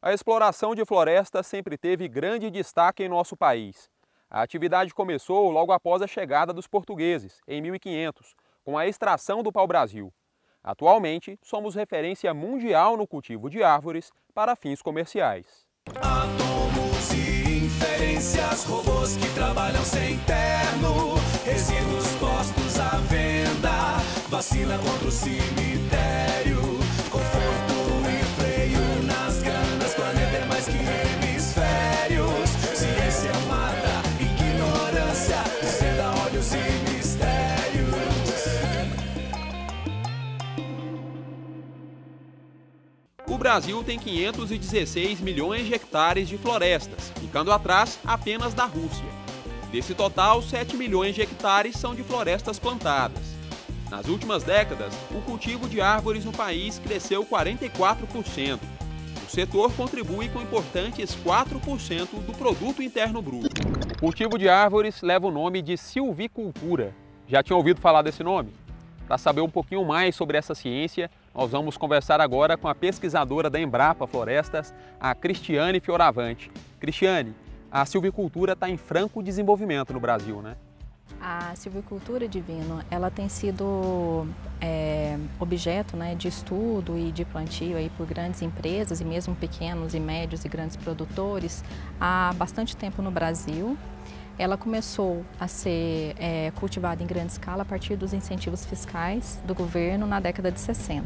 A exploração de florestas sempre teve grande destaque em nosso país. A atividade começou logo após a chegada dos portugueses, em 1500, com a extração do pau-brasil. Atualmente, somos referência mundial no cultivo de árvores para fins comerciais. Átomos e inferências, robôs que trabalham sem terno, resíduos postos à venda, vacina contra o cemitério, conforto e freio nas ganas, planeta é mais que hemisférios, ciência mata, ignorância, desvenda olhos e mistérios. O Brasil tem 516 milhões de hectares de florestas, ficando atrás apenas da Rússia. Desse total, 7 milhões de hectares são de florestas plantadas. Nas últimas décadas, o cultivo de árvores no país cresceu 44%. O setor contribui com importantes 4% do produto interno bruto. O cultivo de árvores leva o nome de silvicultura. Já tinha ouvido falar desse nome? Para saber um pouquinho mais sobre essa ciência, nós vamos conversar agora com a pesquisadora da Embrapa Florestas, a Cristiane Fioravante. Cristiane, a silvicultura está em franco desenvolvimento no Brasil, né? A silvicultura, Divino, ela tem sido objeto, né, de estudo e de plantio aí por grandes empresas e mesmo pequenos e médios e grandes produtores há bastante tempo no Brasil. Ela começou a ser cultivada em grande escala a partir dos incentivos fiscais do governo na década de 60.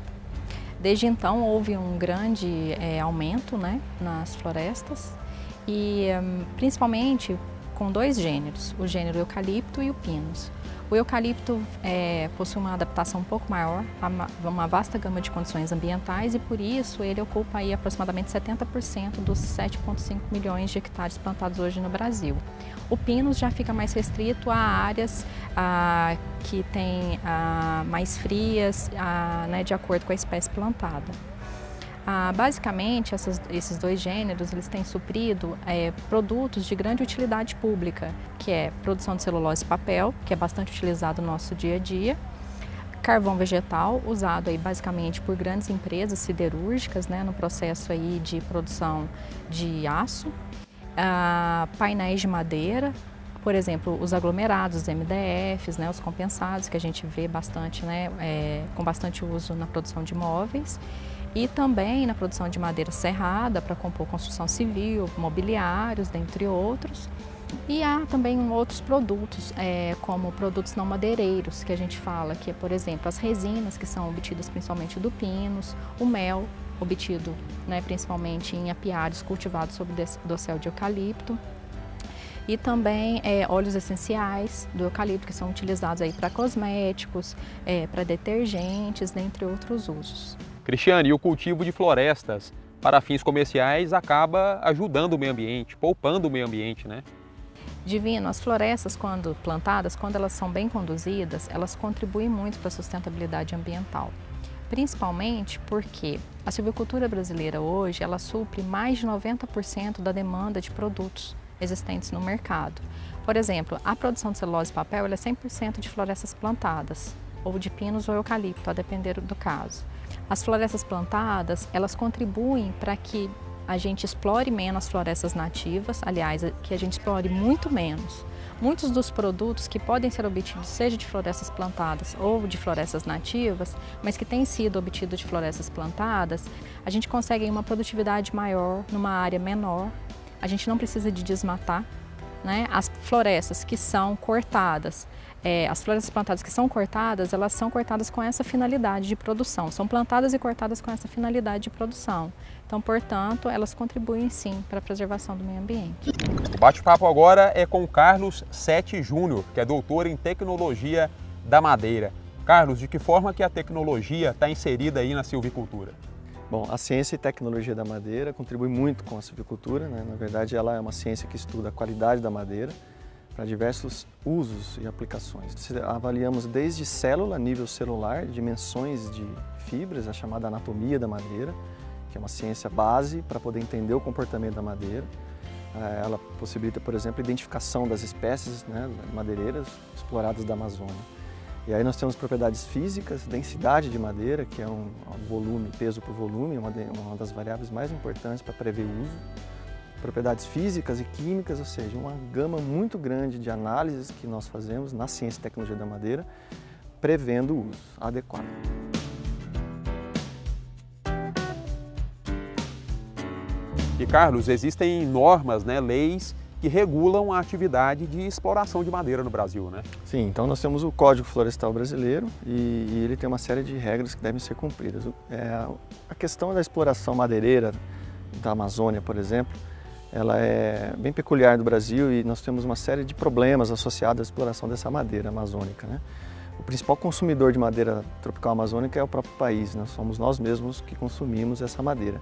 Desde então houve um grande aumento, né, nas florestas e principalmente com dois gêneros, o gênero eucalipto e o pinus. O eucalipto possui uma adaptação um pouco maior a uma vasta gama de condições ambientais e por isso ele ocupa aí aproximadamente 70% dos 7,5 milhões de hectares plantados hoje no Brasil. O pinus já fica mais restrito a áreas que têm mais frias, né, de acordo com a espécie plantada. Basicamente, esses dois gêneros eles têm suprido produtos de grande utilidade pública, que é produção de celulose e papel, que é bastante utilizado no nosso dia a dia, carvão vegetal, usado aí basicamente por grandes empresas siderúrgicas, né, no processo aí de produção de aço, painéis de madeira, por exemplo, os aglomerados, os MDFs, né, os compensados, que a gente vê bastante, né, com bastante uso na produção de móveis, e também na produção de madeira serrada para compor construção civil, mobiliários, dentre outros. E há também outros produtos, como produtos não madeireiros, que a gente fala, que é, por exemplo, as resinas, que são obtidas principalmente do pinus, o mel, obtido, né, principalmente em apiários cultivados sob dossel de eucalipto, e também óleos essenciais do eucalipto, que são utilizados aí para cosméticos, para detergentes, dentre outros usos. Cristiane, e o cultivo de florestas para fins comerciais acaba ajudando o meio ambiente, poupando o meio ambiente, né? Divino, as florestas, quando plantadas, quando elas são bem conduzidas, elas contribuem muito para a sustentabilidade ambiental. Principalmente porque a silvicultura brasileira hoje, ela supre mais de 90% da demanda de produtos existentes no mercado. Por exemplo, a produção de celulose e papel ela é 100% de florestas plantadas, ou de pinus ou eucalipto, a depender do caso. As florestas plantadas, elas contribuem para que a gente explore menos as florestas nativas, aliás, que a gente explore muito menos. Muitos dos produtos que podem ser obtidos, seja de florestas plantadas ou de florestas nativas, mas que têm sido obtidos de florestas plantadas, a gente consegue uma produtividade maior numa área menor. A gente não precisa de desmatar, né? As florestas que são cortadas, as florestas plantadas que são cortadas, elas são cortadas com essa finalidade de produção, são plantadas e cortadas com essa finalidade de produção. Então, portanto, elas contribuem sim para a preservação do meio ambiente. O bate-papo agora é com Carlos Sete Júnior, que é doutor em tecnologia da madeira. Carlos, de que forma que a tecnologia está inserida aí na silvicultura? Bom, a ciência e tecnologia da madeira contribui muito com a silvicultura, né? Na verdade, ela é uma ciência que estuda a qualidade da madeira para diversos usos e aplicações. Avaliamos desde célula, nível celular, dimensões de fibras, a chamada anatomia da madeira, que é uma ciência base para poder entender o comportamento da madeira. Ela possibilita, por exemplo, a identificação das espécies, né, madeireiras exploradas da Amazônia. E aí nós temos propriedades físicas, densidade de madeira, que é um volume, peso por volume, uma das variáveis mais importantes para prever o uso. Propriedades físicas e químicas, ou seja, uma gama muito grande de análises que nós fazemos na ciência e tecnologia da madeira, prevendo o uso adequado. E Carlos, existem normas, né, leis que regulam a atividade de exploração de madeira no Brasil, né? Sim, então nós temos o Código Florestal Brasileiro e ele tem uma série de regras que devem ser cumpridas. A questão da exploração madeireira da Amazônia, por exemplo, ela é bem peculiar do Brasil e nós temos uma série de problemas associados à exploração dessa madeira amazônica, né? O principal consumidor de madeira tropical amazônica é o próprio país, né? Somos nós mesmos que consumimos essa madeira.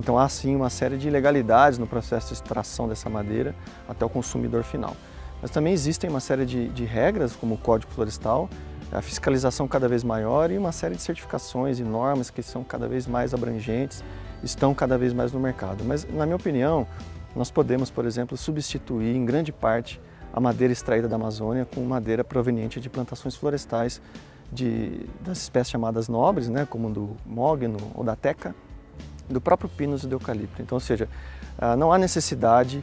Então há sim uma série de ilegalidades no processo de extração dessa madeira até o consumidor final. Mas também existem uma série de regras, como o Código Florestal, a fiscalização cada vez maior e uma série de certificações e normas que são cada vez mais abrangentes, estão cada vez mais no mercado. Mas, na minha opinião, nós podemos, por exemplo, substituir em grande parte a madeira extraída da Amazônia com madeira proveniente de plantações florestais das espécies chamadas nobres, né, como do mogno ou da teca, do próprio pinus e do eucalipto. Então, ou seja, não há necessidade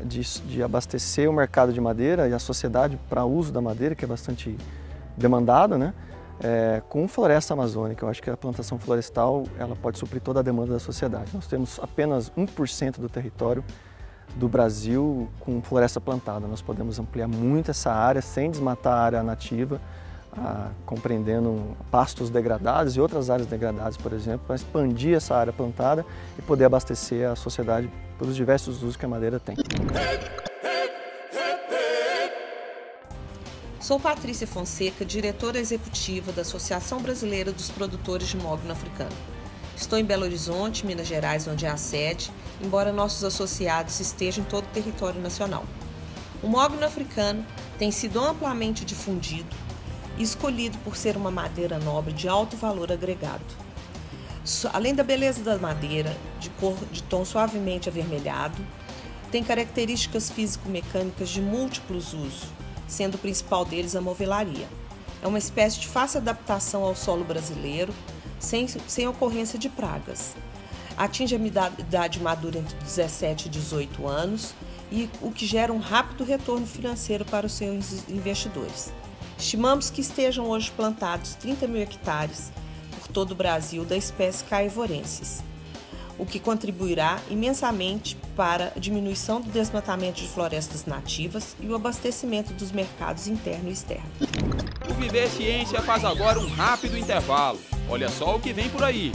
de abastecer o mercado de madeira e a sociedade para uso da madeira, que é bastante demandada, né, com floresta amazônica. Eu acho que a plantação florestal ela pode suprir toda a demanda da sociedade. Nós temos apenas 1% do território do Brasil com floresta plantada. Nós podemos ampliar muito essa área sem desmatar a área nativa, compreendendo pastos degradados e outras áreas degradadas, por exemplo, para expandir essa área plantada e poder abastecer a sociedade pelos diversos usos que a madeira tem. Sou Patrícia Fonseca, diretora executiva da Associação Brasileira dos Produtores de Mogno Africano. Estou em Belo Horizonte, Minas Gerais, onde é a sede, embora nossos associados estejam em todo o território nacional. O mogno africano tem sido amplamente difundido e escolhido por ser uma madeira nobre de alto valor agregado. Além da beleza da madeira, de cor de tom suavemente avermelhado, tem características físico-mecânicas de múltiplos usos, sendo o principal deles a movelaria. É uma espécie de fácil adaptação ao solo brasileiro, sem ocorrência de pragas. Atinge a idade madura entre 17 e 18 anos, o que gera um rápido retorno financeiro para os seus investidores. Estimamos que estejam hoje plantados 30 mil hectares por todo o Brasil da espécie caivorensis, o que contribuirá imensamente para a diminuição do desmatamento de florestas nativas e o abastecimento dos mercados interno e externo. O Viver Ciência faz agora um rápido intervalo. Olha só o que vem por aí.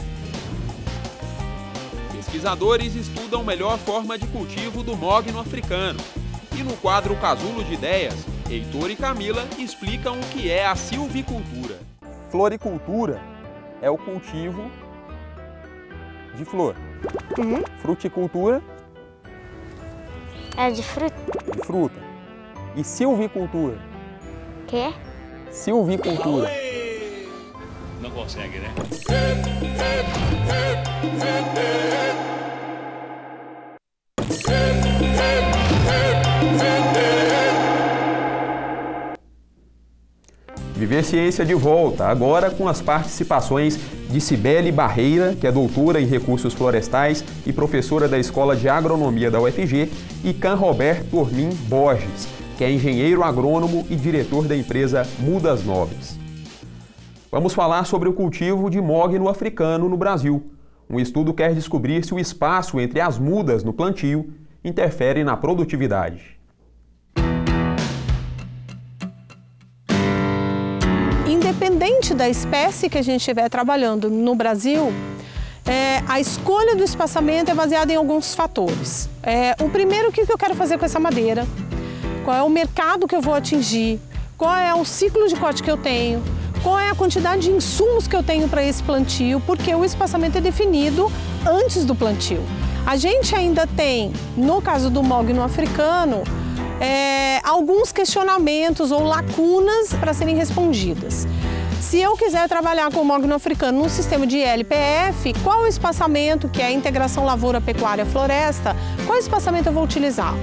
Pesquisadores estudam a melhor forma de cultivo do mogno africano. E no quadro Casulo de Ideias, Heitor e Camila explicam o que é a silvicultura. Floricultura é o cultivo de flor. Fruticultura é de fruta. De fruta. E silvicultura? Quê? Silvicultura. Não consegue, né? Viver Ciência de volta, agora com as participações de Cibele Barreira, que é doutora em recursos florestais e professora da Escola de Agronomia da UFG, e Can Roberto Ormin Borges, que é engenheiro agrônomo e diretor da empresa Mudas Nobres. Vamos falar sobre o cultivo de mogno africano no Brasil. Um estudo quer descobrir se o espaço entre as mudas no plantio interfere na produtividade. Independente da espécie que a gente estiver trabalhando no Brasil, a escolha do espaçamento é baseada em alguns fatores. O primeiro, o que eu quero fazer com essa madeira? Qual é o mercado que eu vou atingir? Qual é o ciclo de corte que eu tenho? Qual é a quantidade de insumos que eu tenho para esse plantio? Porque o espaçamento é definido antes do plantio. A gente ainda tem, no caso do mogno africano, alguns questionamentos ou lacunas para serem respondidas. Se eu quiser trabalhar com o mogno africano num sistema de LPF, qual o espaçamento, que é a integração lavoura-pecuária-floresta, qual espaçamento eu vou utilizar?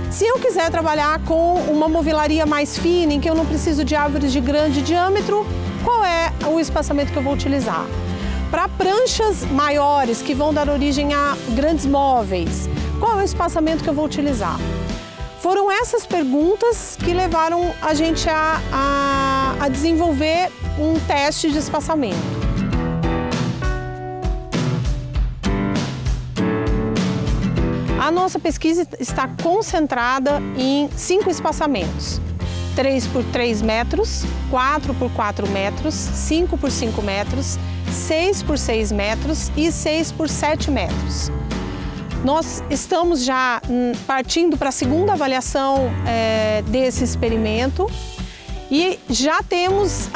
Se eu quiser trabalhar com uma movelaria mais fina, em que eu não preciso de árvores de grande diâmetro, qual é o espaçamento que eu vou utilizar? Para pranchas maiores, que vão dar origem a grandes móveis, qual é o espaçamento que eu vou utilizar? Foram essas perguntas que levaram a gente a desenvolver um teste de espaçamento. A nossa pesquisa está concentrada em 5 espaçamentos: 3 por 3 metros, 4 por 4 metros, 5 por 5 metros, 6 por 6 metros e 6 por 7 metros. Nós estamos já partindo para a segunda avaliação desse experimento e já temos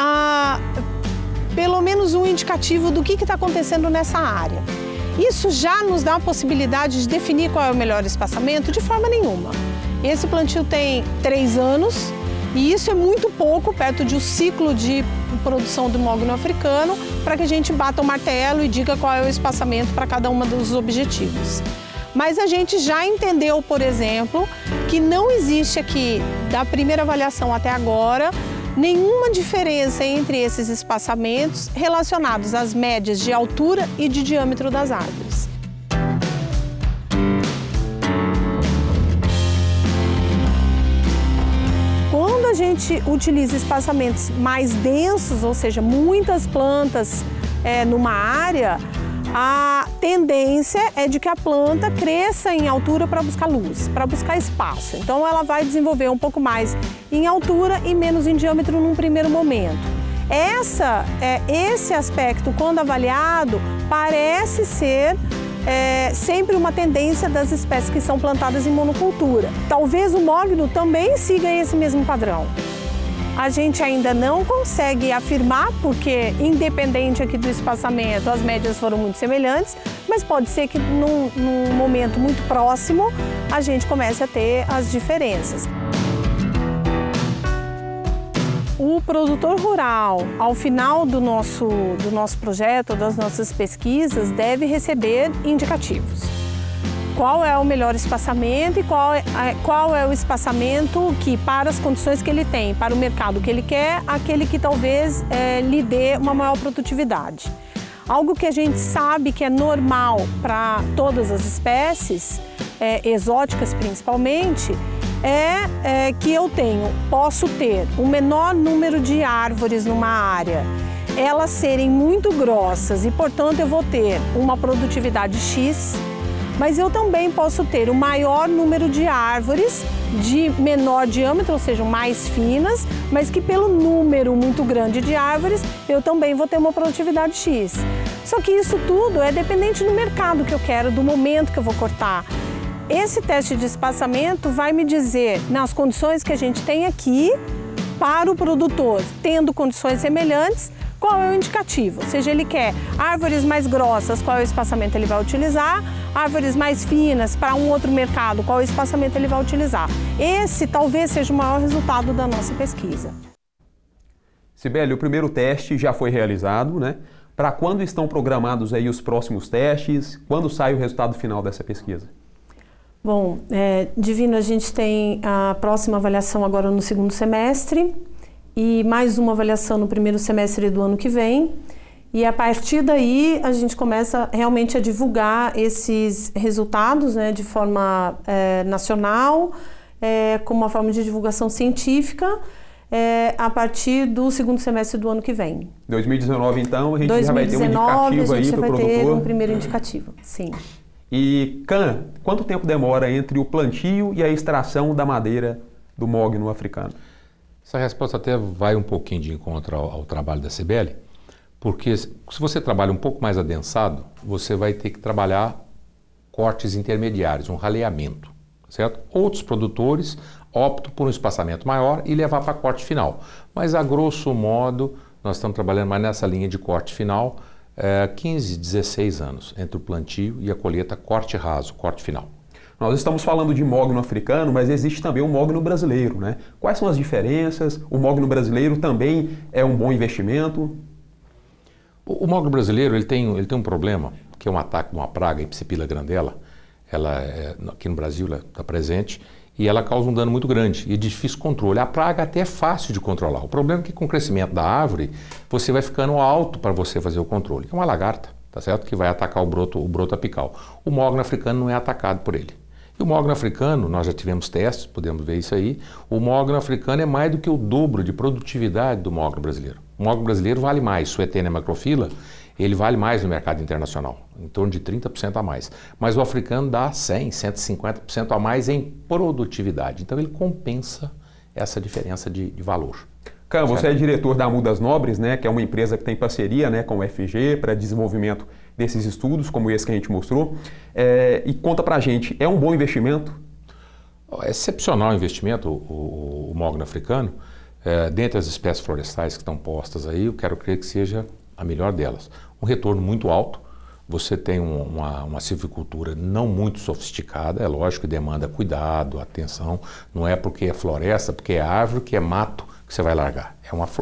pelo menos um indicativo do que está acontecendo nessa área. Isso já nos dá a possibilidade de definir qual é o melhor espaçamento? De forma nenhuma. Esse plantio tem 3 anos e isso é muito pouco perto de um ciclo de produção do mogno africano para que a gente bata o martelo e diga qual é o espaçamento para cada um dos objetivos. Mas a gente já entendeu, por exemplo, que não existe aqui, da primeira avaliação até agora, nenhuma diferença entre esses espaçamentos relacionados às médias de altura e de diâmetro das árvores. Quando a gente utiliza espaçamentos mais densos, ou seja, muitas plantas numa área, a tendência é de que a planta cresça em altura para buscar luz, para buscar espaço. Então ela vai desenvolver um pouco mais em altura e menos em diâmetro num primeiro momento. Esse aspecto, quando avaliado, parece ser sempre uma tendência das espécies que são plantadas em monocultura. Talvez o mogno também siga esse mesmo padrão. A gente ainda não consegue afirmar, porque independente aqui do espaçamento, as médias foram muito semelhantes, mas pode ser que num momento muito próximo a gente comece a ter as diferenças. O produtor rural, ao final do nosso projeto, das nossas pesquisas, deve receber indicativos. Qual é o melhor espaçamento e qual é o espaçamento que, para as condições que ele tem, para o mercado que ele quer, aquele que talvez lhe dê uma maior produtividade. Algo que a gente sabe que é normal para todas as espécies, exóticas principalmente, que eu posso ter um menor número de árvores numa área, elas serem muito grossas e, portanto, eu vou ter uma produtividade X, mas eu também posso ter o maior número de árvores de menor diâmetro, ou seja, mais finas, mas que pelo número muito grande de árvores, eu também vou ter uma produtividade X. Só que isso tudo é dependente do mercado que eu quero, do momento que eu vou cortar. Esse teste de espaçamento vai me dizer, nas condições que a gente tem aqui, para o produtor, tendo condições semelhantes, qual é o indicativo. Ou seja, ele quer árvores mais grossas, qual é o espaçamento ele vai utilizar, árvores mais finas para um outro mercado, qual é o espaçamento ele vai utilizar. Esse talvez seja o maior resultado da nossa pesquisa. Sibeli, o primeiro teste já foi realizado, né? Para quando estão programados aí os próximos testes? Quando sai o resultado final dessa pesquisa? Bom, Divino, a gente tem a próxima avaliação agora no segundo semestre e mais uma avaliação no primeiro semestre do ano que vem. E a partir daí a gente começa realmente a divulgar esses resultados, né, de forma nacional, como uma forma de divulgação científica, a partir do segundo semestre do ano que vem. 2019, então, a gente já vai ter um indicativo aí para o produtor? 2019 a gente vai ter um primeiro indicativo, sim. E, Can, quanto tempo demora entre o plantio e a extração da madeira do mogno africano? Essa resposta até vai um pouquinho de encontro ao trabalho da Sibeli, porque se você trabalha um pouco mais adensado, você vai ter que trabalhar cortes intermediários, um raleamento, certo? Outros produtores optam por um espaçamento maior e levar para corte final. Mas, a grosso modo, nós estamos trabalhando mais nessa linha de corte final, 15, 16 anos entre o plantio e a colheita, corte raso, corte final. Nós estamos falando de mogno africano, mas existe também o mogno brasileiro, né? Quais são as diferenças? O mogno brasileiro também é um bom investimento? O mogno brasileiro ele tem um problema, que é um ataque de uma praga, a Ipsipila grandela. Ela aqui no Brasil está presente e ela causa um dano muito grande e de difícil controle. A praga até é fácil de controlar. O problema é que com o crescimento da árvore, você vai ficando alto para você fazer o controle. É uma lagarta, tá certo? Que vai atacar o broto apical. O mogno africano não é atacado por ele. E o mogno africano, nós já tivemos testes, podemos ver isso aí, o mogno africano é mais do que o dobro de produtividade do mogno brasileiro. O mogno brasileiro vale mais, Suetenia macrofila, ele vale mais no mercado internacional, em torno de 30% a mais. Mas o africano dá 100%, 150% a mais em produtividade. Então ele compensa essa diferença de valor. Cam, você é diretor da Mudas Nobres, né, que é uma empresa que tem parceria, né, com o FG para desenvolvimento desses estudos, como esse que a gente mostrou. E conta pra gente, é um bom investimento? É excepcional o investimento, o mogno africano. Dentre as espécies florestais que estão postas aí, eu quero crer que seja a melhor delas. Um retorno muito alto, você tem uma silvicultura não muito sofisticada, é lógico que demanda cuidado, atenção, não é porque é floresta, porque é árvore, que é mato que você vai largar.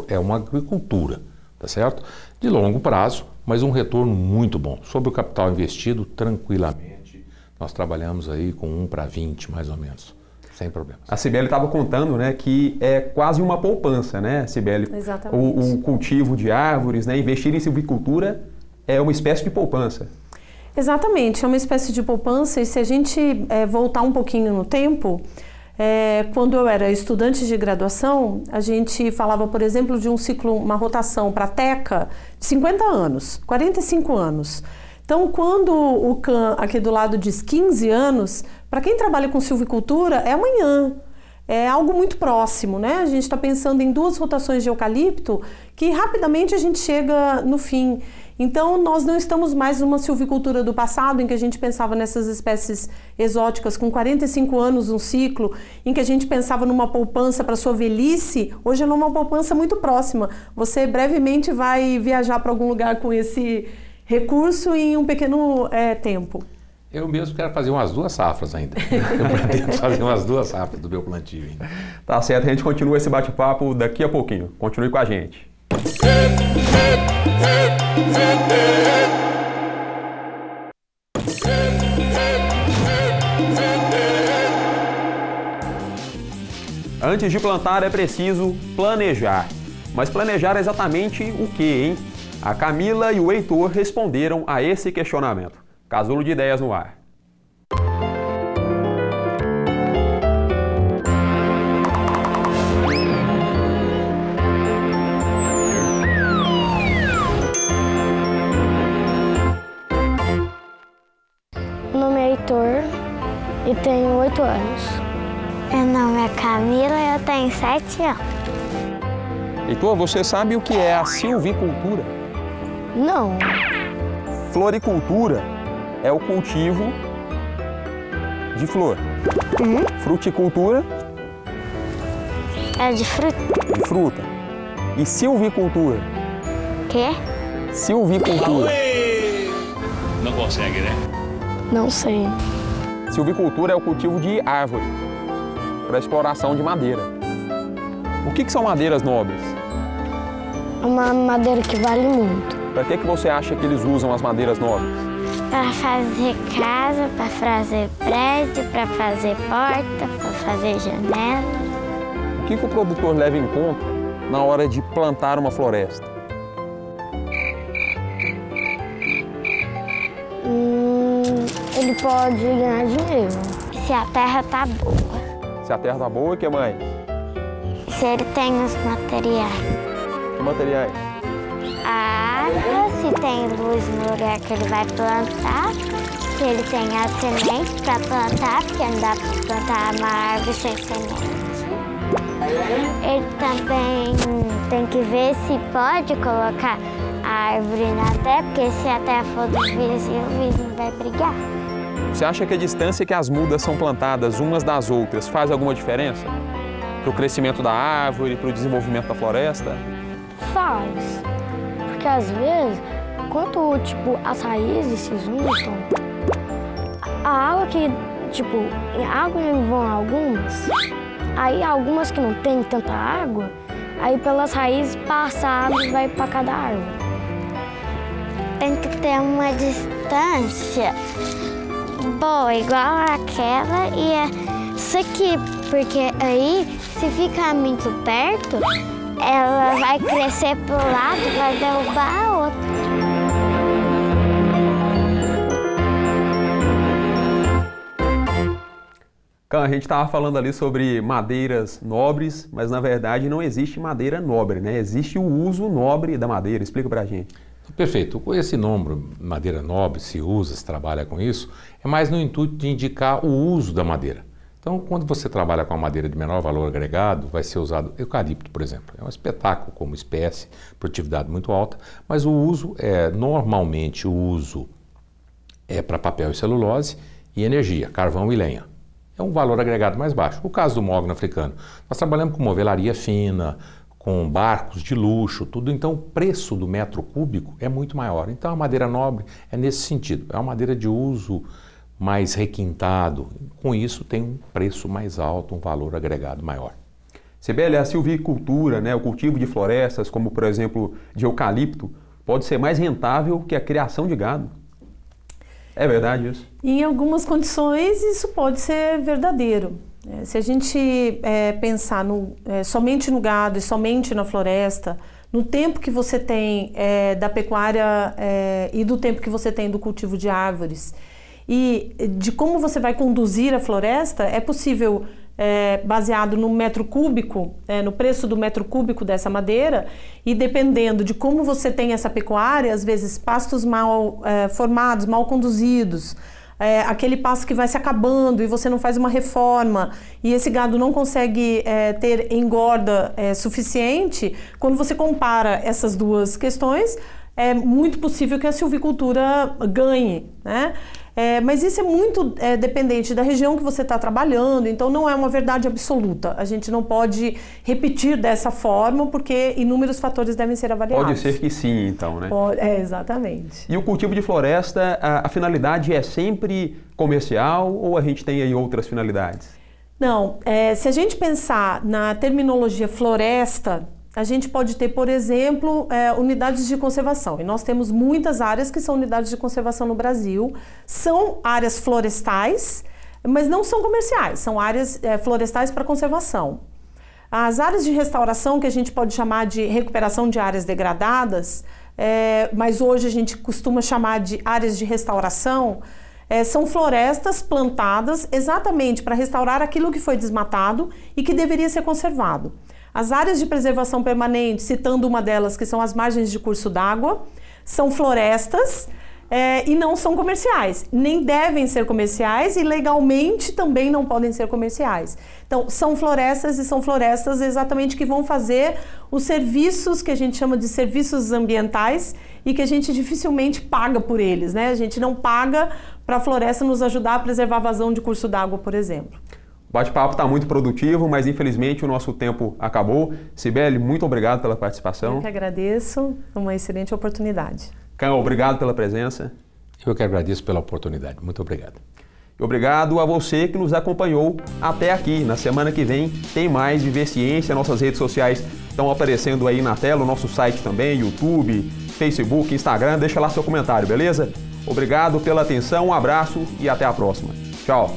É uma agricultura, tá certo? De longo prazo, mas um retorno muito bom. Sobre o capital investido, tranquilamente, nós trabalhamos aí com 1:20, mais ou menos. Sem problemas. A Cibele estava contando, né, que é quase uma poupança, né, Cibele? Exatamente. O cultivo de árvores, né, investir em silvicultura é uma espécie de poupança. Exatamente, é uma espécie de poupança e se a gente voltar um pouquinho no tempo, quando eu era estudante de graduação, a gente falava, por exemplo, de um ciclo, uma rotação para a teca de 50 anos, 45 anos. Então, quando o CAN aqui do lado diz 15 anos, para quem trabalha com silvicultura, é amanhã. É algo muito próximo, né? A gente está pensando em 2 rotações de eucalipto que rapidamente a gente chega no fim. Então, nós não estamos mais numa silvicultura do passado, em que a gente pensava nessas espécies exóticas com 45 anos um ciclo, em que a gente pensava numa poupança para sua velhice. Hoje é numa poupança muito próxima. Você brevemente vai viajar para algum lugar com esse recurso em um pequeno tempo. Eu mesmo quero fazer umas 2 safras ainda. Eu pretendo fazer umas 2 safras do meu plantio ainda. Tá certo, a gente continua esse bate-papo daqui a pouquinho. Continue com a gente. Antes de plantar é preciso planejar. Mas planejar exatamente o quê, hein? A Camila e o Heitor responderam a esse questionamento. Casulo de ideias no ar. Meu nome é Heitor e tenho 8 anos. Meu nome é Camila e eu tenho 7 anos. Heitor, você sabe o que é a silvicultura? Não. Floricultura é o cultivo de flor. Fruticultura É de fruta. de fruta. E silvicultura? Quê? Silvicultura. Não consegue, né? Não sei. Silvicultura é o cultivo de árvore para exploração de madeira. O que são madeiras nobres? Uma madeira que vale muito. Para que você acha que eles usam as madeiras nobres? Para fazer casa, para fazer prédio, para fazer porta, para fazer janela. O que o produtor leva em conta na hora de plantar uma floresta? Ele pode ganhar dinheiro. Se a terra tá boa. Se a terra tá boa, o que mais? Se ele tem os materiais. Que materiais? A água, se tem luz no lugar que ele vai plantar. Se ele tem a semente para plantar, porque não dá para plantar uma árvore sem semente. Ele também tem que ver se pode colocar a árvore na terra, porque se a terra for do vizinho, o vizinho vai brigar. Você acha que a distância que as mudas são plantadas umas das outras faz alguma diferença? Para o crescimento da árvore, para o desenvolvimento da floresta? Faz. Porque às vezes, quando as raízes se juntam, a água que, água vão algumas, aí algumas que não tem tanta água, aí pelas raízes passa a água e vai para cada árvore. Tem que ter uma distância boa, igual aquela, e Isso aqui, porque aí, se ficar muito perto, ela vai crescer pro lado, vai derrubar a outra. A gente estava falando ali sobre madeiras nobres, mas na verdade não existe madeira nobre, né? Existe o uso nobre da madeira. Explica pra gente. Perfeito. Com esse nome, madeira nobre, se usa, se trabalha com isso, é mais no intuito de indicar o uso da madeira. Então, quando você trabalha com a madeira de menor valor agregado, vai ser usado eucalipto, por exemplo. É um espetáculo como espécie, produtividade muito alta, mas o uso normalmente o uso é para papel e celulose e energia, carvão e lenha. É um valor agregado mais baixo. O caso do mogno africano, nós trabalhamos com movelaria fina, com barcos de luxo, tudo, então o preço do metro cúbico é muito maior. Então a madeira nobre é nesse sentido, é uma madeira de uso mais requintado, com isso tem um preço mais alto, um valor agregado maior. Cibele, a silvicultura, né, o cultivo de florestas, como por exemplo de eucalipto, pode ser mais rentável que a criação de gado. É verdade isso? Em algumas condições isso pode ser verdadeiro. Se a gente pensar somente no gado e somente na floresta, no tempo que você tem da pecuária e do tempo que você tem do cultivo de árvores e de como você vai conduzir a floresta, é possível, baseado no metro cúbico, no preço do metro cúbico dessa madeira, e dependendo de como você tem essa pecuária, às vezes pastos mal formados, mal conduzidos, aquele pasto que vai se acabando e você não faz uma reforma e esse gado não consegue ter engorda suficiente, quando você compara essas duas questões, é muito possível que a silvicultura ganhe, né? Mas isso é muito dependente da região que você está trabalhando, então não é uma verdade absoluta. A gente não pode repetir dessa forma, porque inúmeros fatores devem ser avaliados. Pode ser que sim, então, né? Exatamente. E o cultivo de floresta, a finalidade é sempre comercial ou a gente tem aí outras finalidades? Não, se a gente pensar na terminologia floresta, a gente pode ter, por exemplo, unidades de conservação. E nós temos muitas áreas que são unidades de conservação no Brasil. São áreas florestais, mas não são comerciais. São áreas florestais para conservação. As áreas de restauração, que a gente pode chamar de recuperação de áreas degradadas, mas hoje a gente costuma chamar de áreas de restauração, são florestas plantadas exatamente para restaurar aquilo que foi desmatado e que deveria ser conservado. As áreas de preservação permanente, citando uma delas, que são as margens de curso d'água, são florestas e não são comerciais. Nem devem ser comerciais e legalmente também não podem ser comerciais. Então, são florestas e são florestas exatamente que vão fazer os serviços que a gente chama de serviços ambientais e que a gente dificilmente paga por eles, né? A gente não paga para a floresta nos ajudar a preservar a vazão de curso d'água, por exemplo. O bate-papo está muito produtivo, mas infelizmente o nosso tempo acabou. Cibele, muito obrigado pela participação. Eu que agradeço, uma excelente oportunidade. Cão, obrigado pela presença. Eu que agradeço pela oportunidade. Muito obrigado. E obrigado a você que nos acompanhou até aqui. Na semana que vem tem mais Viver Ciência. Nossas redes sociais estão aparecendo aí na tela, o nosso site também, YouTube, Facebook, Instagram. Deixa lá seu comentário, beleza? Obrigado pela atenção, um abraço e até a próxima. Tchau!